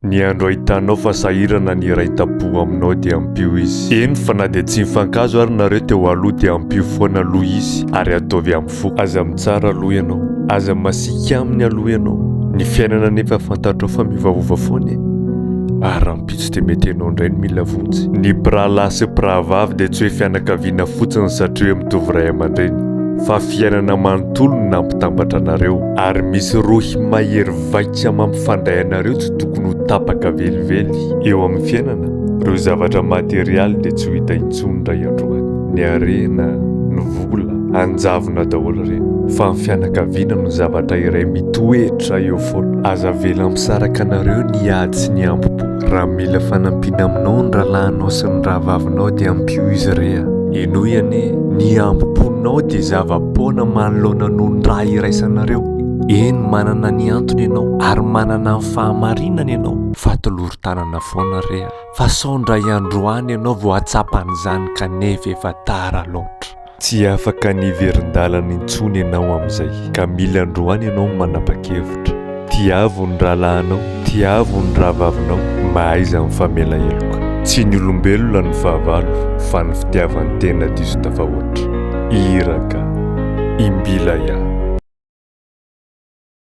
Ny andro ahitanao fa sahirana ny iray tapo aminao dia ampio izy. Eny fa na dia tsy mifankazo ary nareo teo aloha dia ampio foana aloha izy ary ataovy amin'ny fo. Aza mitsara aloha ianao, aza masika aminy aloha ianao. Ny fiainana nefa fantatrao fa mivaovava foana ary rampitso dia mety ianao indray ny mila vonjy. Ny mpirahalahy sy mpirahavavy dia tsy hoe fianakaviana fotsiny satria hoe mitovy ray aman-dreny, fa fiainana manontolo no nampitambatra anareo ary misy rohy mahery vaika mampifandray anareo tsy tokony ho tapaka velively eo amin'ny fiainana. Ireo zavatra materialy dia tsy ho hita intsony ray androany. Ny harena, ny vola, anjavona daholo ireny, fa ny fianakaviana no zavatra iray mitoetra eo foana. Aza vela misaraka anareo ny ady sy ny ampo-po. Raha mila fanampiana aminao ny rahalahinao sy ny rahavavinao dia ampio izy rea. Eno ihany ny ampo-ponao dia zava-poana manoloana noho ny raha iraisanareo. Eny manana ny antony ianao ary manana ny fahamarinana ianao, fa toloron-tanana foana rea. Fa saondra iandroany ianao vao atsapan'izany kanefa efa tara loatra. Tsy afaka niverin-dalana intsony ianao amin'izay, ka mila androany ianao manapa-kevitra. Tiavo ny rahalahinao, tiavo ny rahavavinao, mahaiza ny famela heloka. Tsy ny olombelona ny fahavalo, fa ny fitiavan'ny tena diso tafahoatra. Iraka, Imbilaya.